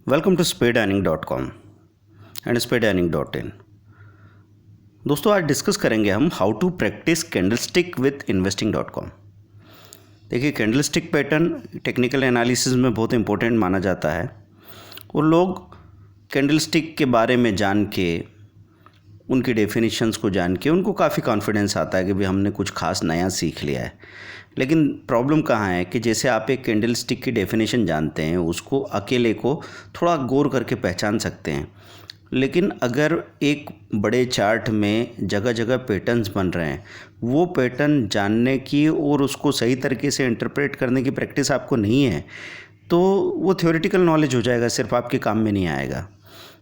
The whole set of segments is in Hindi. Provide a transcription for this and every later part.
Welcome to speedearning.com and speedearning.in। दोस्तों आज डिस्कस करेंगे हम how to practise candlestick with investing.com। देखिए कैंडलस्टिक पैटर्न टेक्निकल एनालिसिस में बहुत इंपॉर्टेंट माना जाता है और लोग कैंडलस्टिक के बारे में जान के उनकी डेफिनेशंस को जान के उनको काफ़ी कॉन्फिडेंस आता है कि भाई हमने कुछ खास नया सीख लिया है। लेकिन प्रॉब्लम कहाँ है कि जैसे आप एक कैंडल स्टिक की डेफिनेशन जानते हैं उसको अकेले को थोड़ा गौर करके पहचान सकते हैं, लेकिन अगर एक बड़े चार्ट में जगह जगह पैटर्न्स बन रहे हैं वो पैटर्न जानने की और उसको सही तरीके से इंटरप्रेट करने की प्रैक्टिस आपको नहीं है तो वो थ्योरेटिकल नॉलेज हो जाएगा, सिर्फ आपके काम में नहीं आएगा।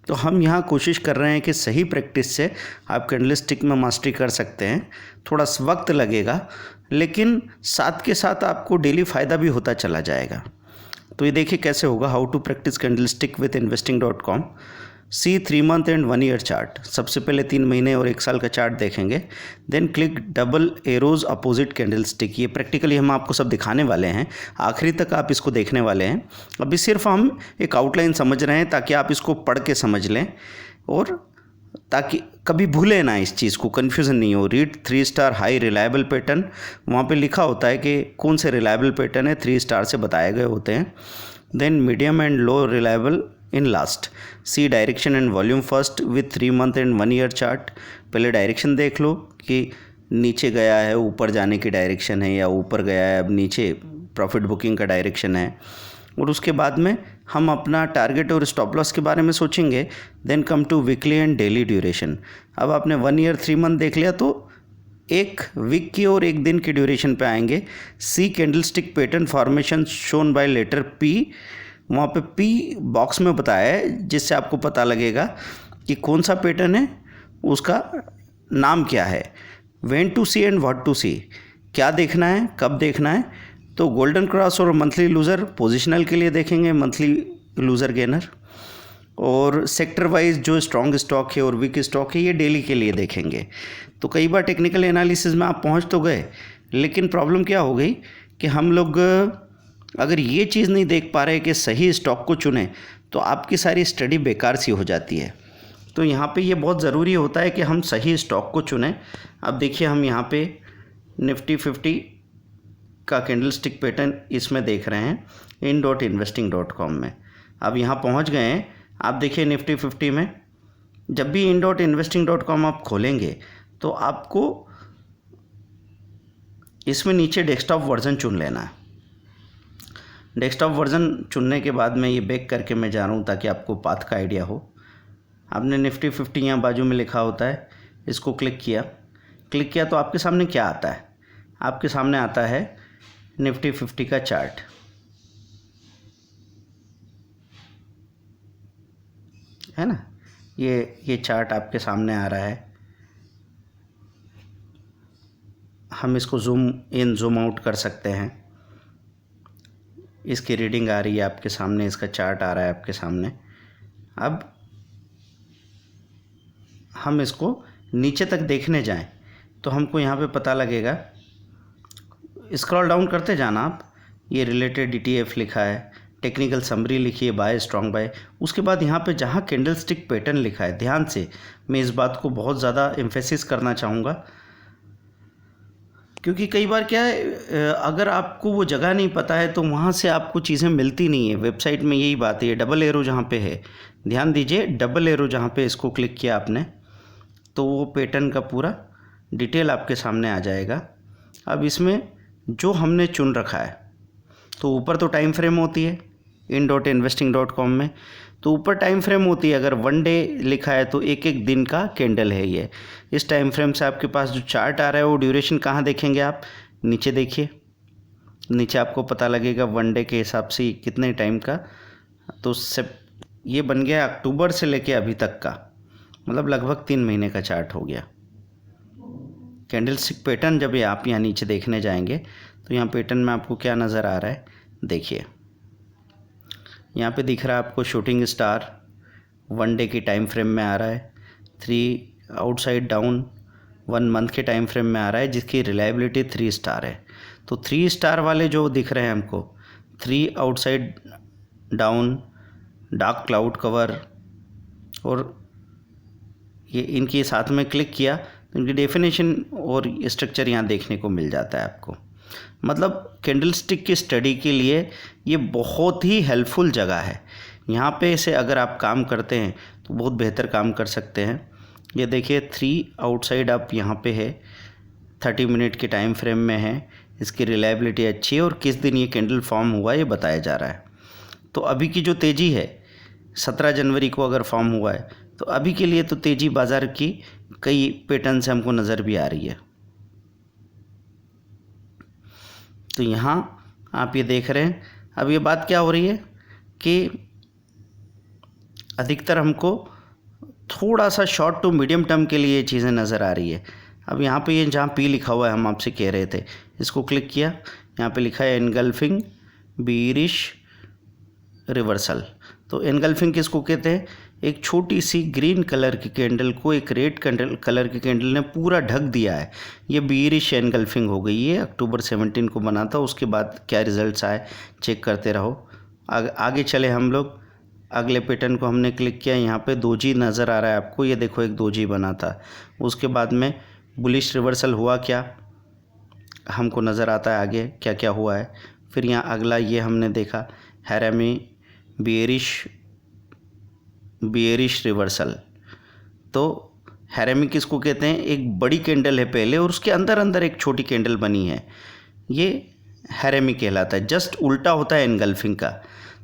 तो हम यहाँ कोशिश कर रहे हैं कि सही प्रैक्टिस से आप कैंडलस्टिक में मास्टरी कर सकते हैं। थोड़ा वक्त लगेगा लेकिन साथ के साथ आपको डेली फ़ायदा भी होता चला जाएगा। तो ये देखिए कैसे होगा। How to practise candlestick with investing.com। See 3 month and 1 year chart. सबसे पहले 3 महीने और 1 साल का चार्ट देखेंगे। Then click double arrows opposite candlestick. ये प्रैक्टिकली हम आपको सब दिखाने वाले हैं, आखिरी तक आप इसको देखने वाले हैं। अभी सिर्फ हम एक आउटलाइन समझ रहे हैं ताकि आप इसको पढ़ के समझ लें और ताकि कभी भूलें ना, इस चीज़ को कन्फ्यूज़न नहीं हो। Read 3 star high reliable pattern, वहाँ पे लिखा होता है कि कौन से रिलायबल पैटर्न है, 3 स्टार से बताए गए होते हैं। Then medium and low reliable in last. See direction and volume first with 3 month and 1 year chart. पहले डायरेक्शन देख लो कि नीचे गया है, ऊपर जाने की डायरेक्शन है, या ऊपर गया है अब नीचे प्रॉफिट बुकिंग का डायरेक्शन है। और उसके बाद में हम अपना टारगेट और स्टॉप लॉस के बारे में सोचेंगे। Then come to weekly and daily duration. अब आपने 1 ईयर 3 मंथ देख लिया तो एक वीक की और एक दिन की ड्यूरेशन पे आएंगे। C candlestick pattern formation shown by letter P. वहाँ पे पी बॉक्स में बताया है जिससे आपको पता लगेगा कि कौन सा पैटर्न है, उसका नाम क्या है। When to see and what to see, क्या देखना है, कब देखना है। तो गोल्डन क्रॉस और मंथली लूज़र पोजिशनल के लिए देखेंगे, मंथली लूज़र गेनर। और सेक्टर वाइज जो स्ट्रॉन्ग स्टॉक है और वीक स्टॉक है ये डेली के लिए देखेंगे। तो कई बार टेक्निकल एनालिसिस में आप पहुंच तो गए, लेकिन प्रॉब्लम क्या हो गई कि हम लोग अगर ये चीज़ नहीं देख पा रहे कि सही स्टॉक को चुनें तो आपकी सारी स्टडी बेकार सी हो जाती है। तो यहाँ पे ये बहुत ज़रूरी होता है कि हम सही स्टॉक को चुनें। अब देखिए हम यहाँ पे निफ्टी 50 का कैंडलस्टिक पैटर्न इसमें देख रहे हैं in.investing.com में। अब यहाँ पहुँच गए हैं। आप देखिए निफ्टी 50 में जब भी in.investing.com आप खोलेंगे तो आपको इसमें नीचे डेस्कटॉप वर्जन चुन लेना है। डेस्कटॉप वर्जन चुनने के बाद में ये बैक करके मैं जा रहा हूँ ताकि आपको पाथ का आइडिया हो। आपने निफ्टी 50 यहाँ बाजू में लिखा होता है, इसको क्लिक किया तो आपके सामने क्या आता है? आपके सामने आता है निफ्टी 50 का चार्ट। है ना, ये चार्ट आपके सामने आ रहा है। हम इसको जूम इन जूम आउट कर सकते हैं। इसकी रीडिंग आ रही है आपके सामने, इसका चार्ट आ रहा है आपके सामने। अब हम इसको नीचे तक देखने जाएं तो हमको यहाँ पे पता लगेगा। स्क्रॉल डाउन करते जाना आप। ये रिलेटेड ETF लिखा है, टेक्निकल समरी लिखी है, बाय स्ट्रॉन्ग बाय। उसके बाद यहाँ पे जहाँ कैंडलस्टिक पैटर्न लिखा है, ध्यान से मैं इस बात को बहुत ज़्यादा एम्फेसिस करना चाहूँगा, क्योंकि कई बार क्या है अगर आपको वो जगह नहीं पता है तो वहाँ से आपको चीज़ें मिलती नहीं है। वेबसाइट में यही बात है। ये डबल एरो जहाँ पे है, ध्यान दीजिए, डबल एरो जहाँ पे इसको क्लिक किया आपने तो वो पैटर्न का पूरा डिटेल आपके सामने आ जाएगा। अब इसमें जो हमने चुन रखा है तो ऊपर तो टाइम फ्रेम होती है in.investing.com में, तो ऊपर टाइम फ्रेम होती है। अगर 1 डे लिखा है तो एक एक दिन का कैंडल है ये। इस टाइम फ्रेम से आपके पास जो चार्ट आ रहा है वो ड्यूरेशन कहाँ देखेंगे आप? नीचे देखिए, नीचे आपको पता लगेगा 1 डे के हिसाब से कितने टाइम का। तो ये बन गया अक्टूबर से लेके अभी तक का, मतलब लगभग 3 महीने का चार्ट हो गया। कैंडलस्टिक पैटर्न जब आप यहाँ नीचे देखने जाएंगे तो यहाँ पैटर्न में आपको क्या नज़र आ रहा है, देखिए यहाँ पे दिख रहा है आपको शूटिंग स्टार 1 डे की टाइम फ्रेम में आ रहा है। 3 आउटसाइड डाउन 1 मंथ के टाइम फ्रेम में आ रहा है जिसकी रिलायबिलिटी 3 स्टार है। तो 3 स्टार वाले जो दिख रहे हैं हमको, 3 outside down dark cloud cover, और ये इनके साथ में क्लिक किया तो इनकी डेफिनेशन और स्ट्रक्चर यहाँ देखने को मिल जाता है आपको। मतलब कैंडलस्टिक की स्टडी के लिए ये बहुत ही हेल्पफुल जगह है। यहाँ पे से अगर आप काम करते हैं तो बहुत बेहतर काम कर सकते हैं। ये देखिए 3 आउटसाइड अप यहाँ पे है, 30 मिनट के टाइम फ्रेम में है, इसकी रिलायबिलिटी अच्छी है, और किस दिन ये कैंडल फॉर्म हुआ ये बताया जा रहा है। तो अभी की जो तेज़ी है 17 जनवरी को अगर फॉर्म हुआ है, तो अभी के लिए तो तेज़ी बाज़ार की कई पैटर्न से हमको नज़र भी आ रही है। तो यहाँ आप ये देख रहे हैं, अब ये बात क्या हो रही है कि अधिकतर हमको थोड़ा सा शॉर्ट टू मीडियम टर्म के लिए ये चीज़ें नज़र आ रही है। अब यहाँ पे ये जहाँ पी लिखा हुआ है, हम आपसे कह रहे थे, इसको क्लिक किया, यहाँ पे लिखा है एनगल्फिंग बीरिश रिवर्सल। तो एनगल्फिंग किसको कहते हैं? एक छोटी सी ग्रीन कलर की कैंडल को एक रेड कलर की कैंडल ने पूरा ढक दिया है, ये बीरिश एनगल्फिंग हो गई। ये अक्टूबर 17 को बना था। उसके बाद क्या रिजल्ट्स आए चेक करते रहो। आगे चले हम लोग, अगले पैटर्न को हमने क्लिक किया, यहाँ पे दोजी नज़र आ रहा है आपको, ये देखो एक दोजी बना था। उसके बाद में बुलिश रिवर्सल हुआ, क्या हमको नज़र आता है आगे क्या क्या हुआ है। फिर यहाँ अगला ये हमने देखा हैरामी बियरिश रिवर्सल। तो हैरामी किसको कहते हैं? एक बड़ी कैंडल है पहले और उसके अंदर अंदर एक छोटी कैंडल बनी है, ये हैरामी कहलाता है। जस्ट उल्टा होता है एनगल्फिंग का।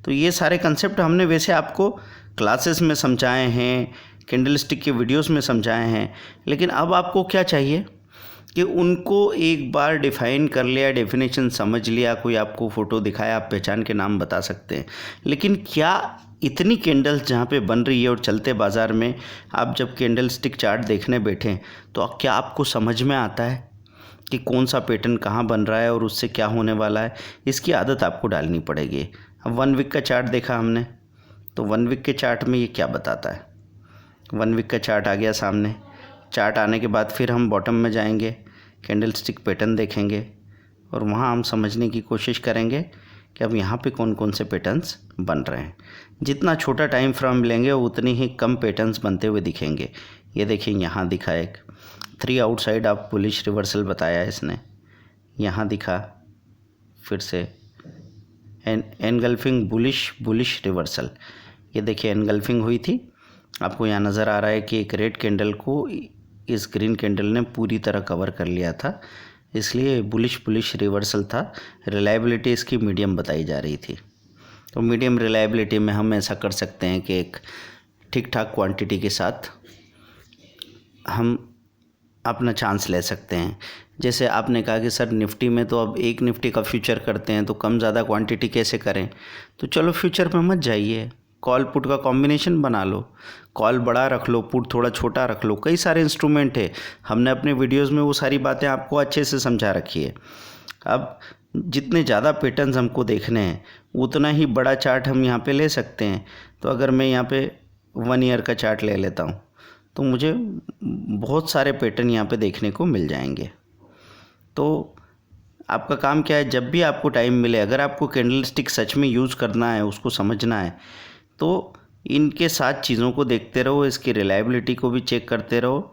तो ये सारे कंसेप्ट हमने वैसे आपको क्लासेस में समझाए हैं, कैंडलस्टिक के वीडियोस में समझाए हैं, लेकिन अब आपको क्या चाहिए कि उनको एक बार डिफ़ाइन कर लिया, डेफिनेशन समझ लिया, कोई आपको फ़ोटो दिखाया, आप पहचान के नाम बता सकते हैं, लेकिन क्या इतनी कैंडल्स जहाँ पे बन रही है और चलते बाज़ार में आप जब कैंडलस्टिक चार्ट देखने बैठें तो क्या आपको समझ में आता है कि कौन सा पैटर्न कहाँ बन रहा है और उससे क्या होने वाला है? इसकी आदत आपको डालनी पड़ेगी। अब 1 वीक का चार्ट देखा हमने, तो 1 वीक के चार्ट में ये क्या बताता है? 1 वीक का चार्ट आ गया सामने। चार्ट आने के बाद फिर हम बॉटम में जाएंगे, कैंडलस्टिक पैटर्न देखेंगे और वहाँ हम समझने की कोशिश करेंगे कि अब यहाँ पे कौन कौन से पैटर्न्स बन रहे हैं। जितना छोटा टाइम फ्रेम लेंगे उतनी ही कम पैटर्न्स बनते हुए दिखेंगे। ये देखिए यहाँ दिखा एक 3 आउटसाइड आप बुलिश रिवर्सल बताया है इसने, यहाँ दिखा फिर से एनगल्फिंग बुलिश रिवर्सल। ये देखिए एनगल्फिंग हुई थी, आपको यहाँ नज़र आ रहा है कि एक रेड कैंडल को इस ग्रीन कैंडल ने पूरी तरह कवर कर लिया था, इसलिए बुलिश रिवर्सल था। रिलायबिलिटी इसकी मीडियम बताई जा रही थी। तो मीडियम रिलायबिलिटी में हम ऐसा कर सकते हैं कि एक ठीक ठाक क्वांटिटी के साथ हम अपना चांस ले सकते हैं। जैसे आपने कहा कि सर निफ्टी में तो अब एक निफ्टी का फ्यूचर करते हैं, तो कम ज़्यादा क्वांटिटी कैसे करें? तो चलो फ्यूचर में मत जाइए, कॉल पुट का कॉम्बिनेशन बना लो, कॉल बड़ा रख लो, पुट थोड़ा छोटा रख लो। कई सारे इंस्ट्रूमेंट है, हमने अपने वीडियोस में वो सारी बातें आपको अच्छे से समझा रखी है। अब जितने ज़्यादा पैटर्न्स हमको देखने हैं उतना ही बड़ा चार्ट हम यहाँ पे ले सकते हैं। तो अगर मैं यहाँ पे 1 ईयर का चार्ट ले लेता हूँ तो मुझे बहुत सारे पैटर्न यहाँ पे देखने को मिल जाएंगे। तो आपका काम क्या है, जब भी आपको टाइम मिले, अगर आपको कैंडलस्टिक सच में यूज़ करना है, उसको समझना है, तो इनके साथ चीज़ों को देखते रहो, इसकी रिलायबिलिटी को भी चेक करते रहो।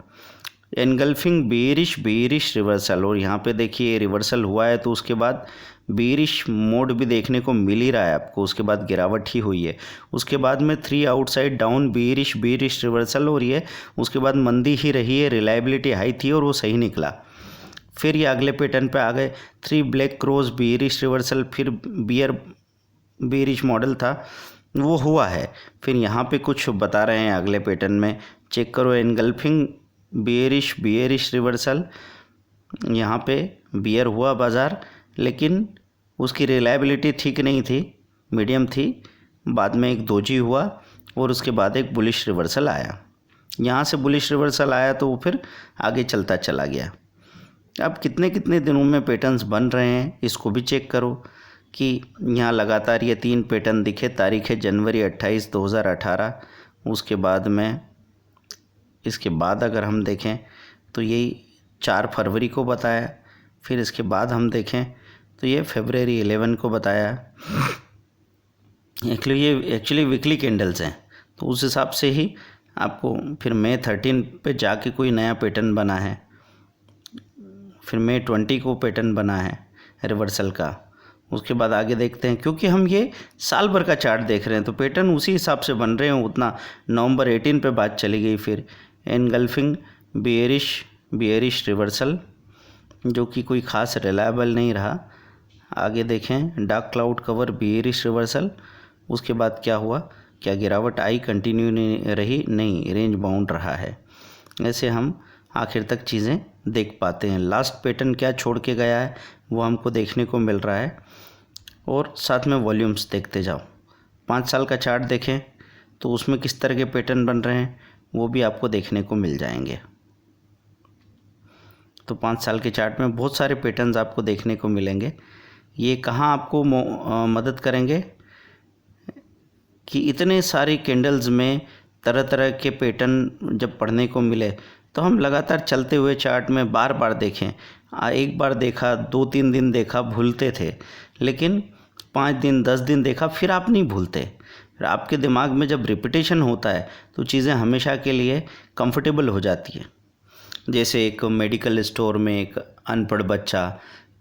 एनगल्फिंग बेरिश रिवर्सल, और यहाँ पे देखिए रिवर्सल हुआ है तो उसके बाद बेरिश मोड भी देखने को मिल ही रहा है आपको, उसके बाद गिरावट ही हुई है। उसके बाद में 3 आउटसाइड डाउन बेरिश रिवर्सल हो रही है, उसके बाद मंदी ही रही है, रिलायबिलिटी हाई थी और वो सही निकला। फिर ये अगले पैटर्न पे आ गए, 3 ब्लैक क्रॉस बेरिश रिवर्सल, फिर बेरिश मॉडल था वो हुआ है। फिर यहाँ पे कुछ बता रहे हैं अगले पैटर्न में, चेक करो एनगल्फिंग बेरिश रिवर्सल। यहाँ पे बियर हुआ बाज़ार, लेकिन उसकी रिलायबिलिटी ठीक नहीं थी, मीडियम थी। बाद में एक दोजी हुआ और उसके बाद एक बुलिश रिवर्सल आया। यहाँ से बुलिश रिवर्सल आया तो वो फिर आगे चलता चला गया। अब कितने कितने दिनों में पैटर्न्स बन रहे हैं इसको भी चेक करो कि यहाँ लगातार ये 3 पैटर्न दिखे। तारीख है जनवरी 28, 2018। उसके बाद में इसके बाद अगर हम देखें तो यही 4 फरवरी को बताया। फिर इसके बाद हम देखें तो ये फरवरी 11 को बताया। एक्चुअली वीकली कैंडल्स हैं, तो उस हिसाब से ही आपको फिर मई 13 पे जाके कोई नया पैटर्न बना है, फिर मई 20 को पैटर्न बना है रिवर्सल का। उसके बाद आगे देखते हैं, क्योंकि हम ये साल भर का चार्ट देख रहे हैं तो पैटर्न उसी हिसाब से बन रहे हैं उतना। नवंबर 18 पे बात चली गई, फिर एनगल्फिंग बियरिश रिवर्सल, जो कि कोई ख़ास रिलायबल नहीं रहा। आगे देखें, dark cloud cover bearish reversal. उसके बाद क्या हुआ, क्या गिरावट आई, कंटिन्यू नहीं रही, नहीं, रेंज बाउंड रहा है। ऐसे हम आखिर तक चीज़ें देख पाते हैं। लास्ट पैटर्न क्या छोड़ के गया है वो हमको देखने को मिल रहा है, और साथ में वॉल्यूम्स देखते जाओ। 5 साल का चार्ट देखें तो उसमें किस तरह के पैटर्न बन रहे हैं वो भी आपको देखने को मिल जाएंगे। तो 5 साल के चार्ट में बहुत सारे पैटर्न्स आपको देखने को मिलेंगे। ये कहाँ आपको मदद करेंगे कि इतने सारे कैंडल्स में तरह तरह के पैटर्न जब पढ़ने को मिले तो हम लगातार चलते हुए चार्ट में बार बार देखें। एक बार देखा, 2-3 दिन देखा, भूलते थे, लेकिन 5 दिन 10 दिन देखा, फिर आप नहीं भूलते। फिर आपके दिमाग में जब रिपीटेशन होता है तो चीज़ें हमेशा के लिए कंफर्टेबल हो जाती है। जैसे एक मेडिकल स्टोर में एक अनपढ़ बच्चा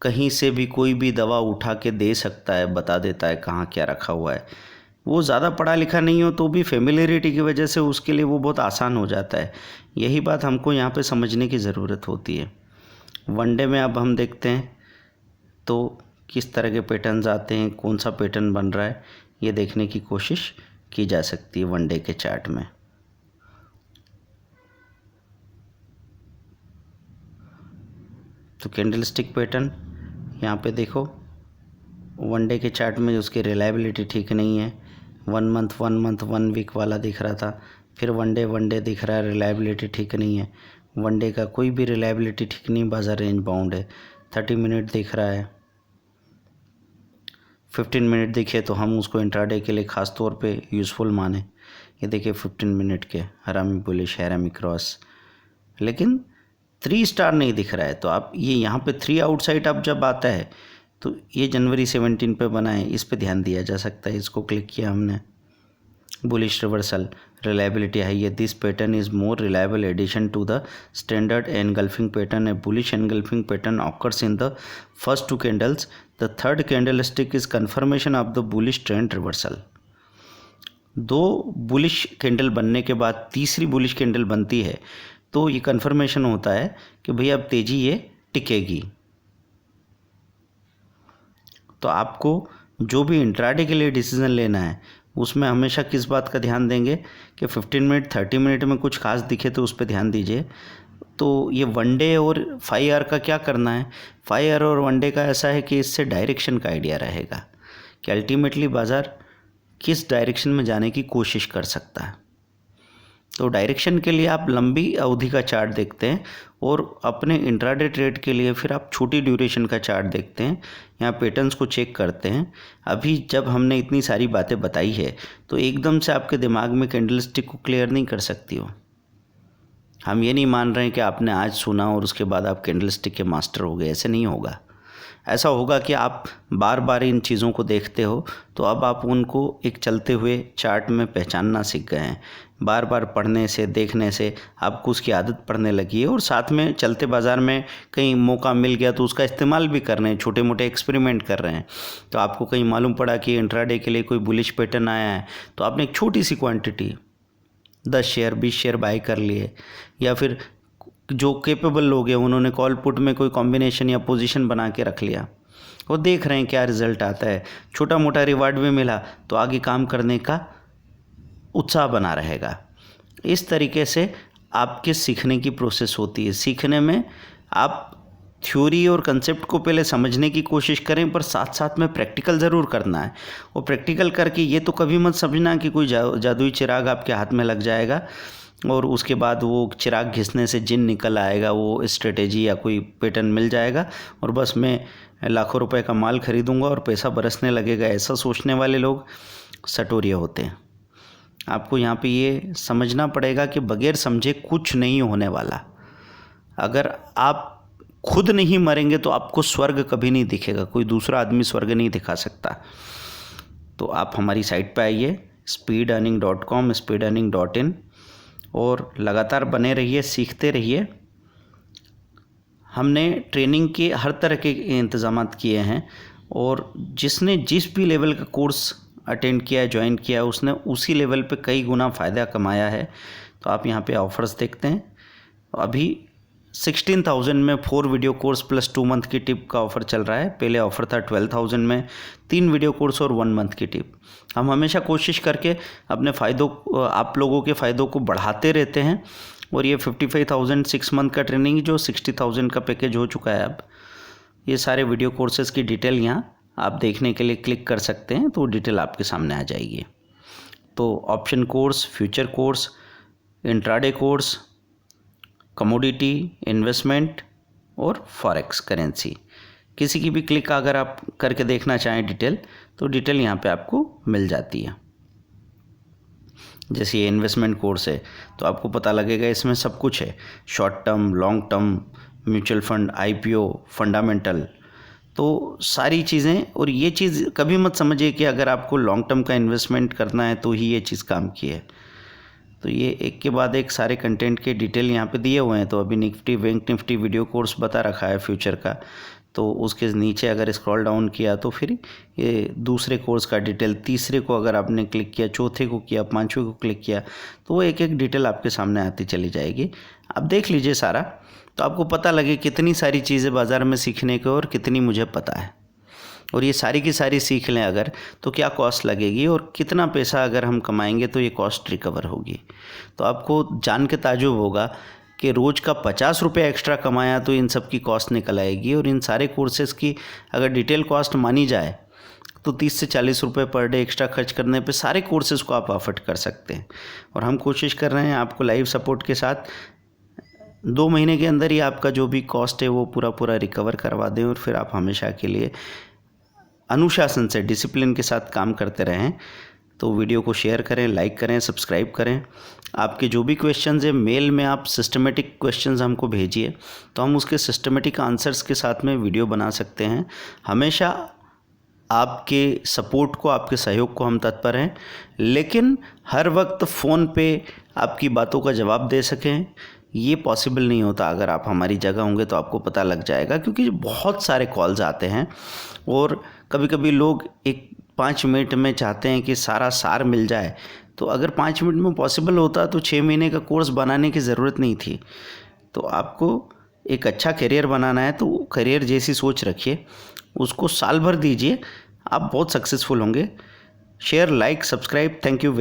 कहीं से भी कोई भी दवा उठा के दे सकता है, बता देता है कहाँ क्या रखा हुआ है। वो ज़्यादा पढ़ा लिखा नहीं हो तो भी फेमिलियरिटी की वजह से उसके लिए वो बहुत आसान हो जाता है। यही बात हमको यहाँ पे समझने की ज़रूरत होती है। वनडे में अब हम देखते हैं तो किस तरह के पैटर्न्स आते हैं, कौन सा पैटर्न बन रहा है, ये देखने की कोशिश की जा सकती है वनडे के चार्ट में। तो कैंडलस्टिक पैटर्न यहाँ पे देखो, वनडे के चार्ट में उसकी रिलायबिलिटी ठीक नहीं है। 1 मंथ 1 वीक वाला दिख रहा था, फिर वनडे दिख रहा है, रिलायबिलिटी ठीक नहीं है। वनडे का कोई भी रिलायबिलिटी ठीक नहीं, बाजार रेंज बाउंड है। 30 मिनट दिख रहा है, 15 मिनट दिखे तो हम उसको इंट्राडे के लिए ख़ास तौर पे यूज़फुल माने। ये देखिए 15 मिनट के हरामी बुलिश, हरामी क्रॉस, लेकिन 3 स्टार नहीं दिख रहा है। तो आप ये यहाँ पे 3 आउटसाइड अब जब आता है तो ये जनवरी 17 पे बना है, इस पे ध्यान दिया जा सकता है। इसको क्लिक किया हमने, बुलिश रिवर्सल, रिलायबिलिटी हाई है। This pattern is more reliable addition to the standard engulfing pattern. A bullish engulfing pattern occurs in the first 2 candles. The third candle stick is confirmation of the bullish trend reversal. 2 bullish candle बनने के बाद तीसरी बुलिश कैंडल बनती है तो ये कन्फर्मेशन होता है कि भैया अब तेज़ी ये टिकेगी। तो आपको जो भी इंट्राडे के लिए डिसीजन लेना है उसमें हमेशा किस बात का ध्यान देंगे कि 15 मिनट 30 मिनट में कुछ खास दिखे तो उस पर ध्यान दीजिए। तो ये वनडे और 5 आवर का क्या करना है, 5 आवर और वनडे का ऐसा है कि इससे डायरेक्शन का आइडिया रहेगा कि अल्टीमेटली बाज़ार किस डायरेक्शन में जाने की कोशिश कर सकता है। तो डायरेक्शन के लिए आप लंबी अवधि का चार्ट देखते हैं और अपने इंट्राडे ट्रेड के लिए फिर आप छोटी ड्यूरेशन का चार्ट देखते हैं, यहाँ पैटर्न्स को चेक करते हैं। अभी जब हमने इतनी सारी बातें बताई है तो एकदम से आपके दिमाग में कैंडलस्टिक को क्लियर नहीं कर सकती हो। हम ये नहीं मान रहे हैं कि आपने आज सुना और उसके बाद आप कैंडलस्टिक के मास्टर हो गए, ऐसे नहीं होगा। ऐसा होगा कि आप बार बार इन चीज़ों को देखते हो तो अब आप उनको एक चलते हुए चार्ट में पहचानना सीख गए हैं। बार बार पढ़ने से, देखने से आपको उसकी आदत पड़ने लगी है, और साथ में चलते बाज़ार में कहीं मौका मिल गया तो उसका इस्तेमाल भी कर रहे हैं, छोटे मोटे एक्सपेरिमेंट कर रहे हैं। तो आपको कहीं मालूम पड़ा कि इंट्राडे के लिए कोई बुलिश पैटर्न आया है तो आपने एक छोटी सी क्वांटिटी 10 शेयर 20 शेयर बाय कर लिए, या फिर जो कैपेबल लोग हैं उन्होंने कॉल पुट में कोई कॉम्बिनेशन या पोजीशन बना के रख लिया, वो देख रहे हैं क्या रिज़ल्ट आता है। छोटा मोटा रिवार्ड भी मिला तो आगे काम करने का उत्साह बना रहेगा। इस तरीके से आपके सीखने की प्रोसेस होती है। सीखने में आप थ्योरी और कंसेप्ट को पहले समझने की कोशिश करें, पर साथ साथ में प्रैक्टिकल ज़रूर करना है। और प्रैक्टिकल करके ये तो कभी मत समझना कि कोई जादुई चिराग आपके हाथ में लग जाएगा और उसके बाद वो चिराग घिसने से जिन निकल आएगा, वो स्ट्रेटेजी या कोई पैटर्न मिल जाएगा और बस मैं लाखों रुपए का माल खरीदूंगा और पैसा बरसने लगेगा। ऐसा सोचने वाले लोग सटोरिया होते हैं। आपको यहाँ पे ये समझना पड़ेगा कि बगैर समझे कुछ नहीं होने वाला। अगर आप खुद नहीं मरेंगे तो आपको स्वर्ग कभी नहीं दिखेगा, कोई दूसरा आदमी स्वर्ग नहीं दिखा सकता। तो आप हमारी साइट पे आइए speedearning.com, speedearning.in, और लगातार बने रहिए, सीखते रहिए। हमने ट्रेनिंग के हर तरह के इंतज़ाम किए हैं, और जिसने जिस भी लेवल का कोर्स अटेंड किया है, ज्वाइन किया है, उसने उसी लेवल पे कई गुना फ़ायदा कमाया है। तो आप यहाँ पे ऑफ़र्स देखते हैं, अभी 16,000 में 4 वीडियो कोर्स प्लस 2 मंथ की टिप का ऑफ़र चल रहा है। पहले ऑफ़र था 12,000 में 3 वीडियो कोर्स और 1 मंथ की टिप। हम हमेशा कोशिश करके अपने फ़ायदों, आप लोगों के फ़ायदों को बढ़ाते रहते हैं, और ये 55,000 6 मंथ का ट्रेनिंग जो 60,000 का पैकेज हो चुका है अब। ये सारे वीडियो कोर्सेज़ की डिटेल यहाँ आप देखने के लिए क्लिक कर सकते हैं, तो डिटेल आपके सामने आ जाएगी। तो option course, future course, intraday course, commodity, investment और फॉरेक्स करेंसी, किसी की भी क्लिक अगर आप करके देखना चाहें डिटेल, तो डिटेल यहाँ पे आपको मिल जाती है। जैसे ये इन्वेस्टमेंट कोर्स है तो आपको पता लगेगा इसमें सब कुछ है, short term, long term, mutual fund, IPO, fundamental, तो सारी चीज़ें। और ये चीज़ कभी मत समझिए कि अगर आपको लॉन्ग टर्म का इन्वेस्टमेंट करना है तो ही ये चीज़ काम की है। तो ये एक के बाद एक सारे कंटेंट के डिटेल यहाँ पे दिए हुए हैं। तो अभी Nifty, bank Nifty video course बता रखा है फ्यूचर का, तो उसके नीचे अगर स्क्रॉल डाउन किया तो फिर ये दूसरे कोर्स का डिटेल, तीसरे को अगर आपने क्लिक किया, चौथे को किया, पांचवें को क्लिक किया, तो वो एक एक डिटेल आपके सामने आती चली जाएगी। आप देख लीजिए सारा, तो आपको पता लगे कितनी सारी चीज़ें बाज़ार में सीखने को और कितनी मुझे पता है। और ये सारी की सारी सीख लें अगर, तो क्या कॉस्ट लगेगी और कितना पैसा अगर हम कमाएंगे तो ये कॉस्ट रिकवर होगी। तो आपको जान के ताज्जुब होगा कि रोज़ का 50 रुपये एक्स्ट्रा कमाया तो इन सब की कॉस्ट निकल आएगी। और इन सारे कोर्सेज़ की अगर डिटेल कॉस्ट मानी जाए तो 30 से 40 रुपये पर डे एक्स्ट्रा खर्च करने पे सारे कोर्सेज़ को आप अफोर्ड कर सकते हैं। और हम कोशिश कर रहे हैं आपको लाइव सपोर्ट के साथ 2 महीने के अंदर ही आपका जो भी कॉस्ट है वो पूरा रिकवर करवा दें, और फिर आप हमेशा के लिए अनुशासन से, डिसिप्लिन के साथ काम करते रहें। तो वीडियो को शेयर करें, लाइक करें, सब्सक्राइब करें। आपके जो भी क्वेश्चंस हैं मेल में आप सिस्टमेटिक क्वेश्चंस हमको भेजिए, तो हम उसके सिस्टमेटिक आंसर्स के साथ में वीडियो बना सकते हैं। हमेशा आपके सपोर्ट को, आपके सहयोग को हम तत्पर हैं, लेकिन हर वक्त फ़ोन पे आपकी बातों का जवाब दे सकें ये पॉसिबल नहीं होता। अगर आप हमारी जगह होंगे तो आपको पता लग जाएगा, क्योंकि बहुत सारे कॉल्स आते हैं और कभी कभी लोग 5 मिनट में चाहते हैं कि सारा सार मिल जाए। तो अगर 5 मिनट में पॉसिबल होता तो 6 महीने का कोर्स बनाने की ज़रूरत नहीं थी। तो आपको एक अच्छा करियर बनाना है तो करियर जैसी सोच रखिए, उसको साल भर दीजिए, आप बहुत सक्सेसफुल होंगे। Share, like, subscribe. Thank you.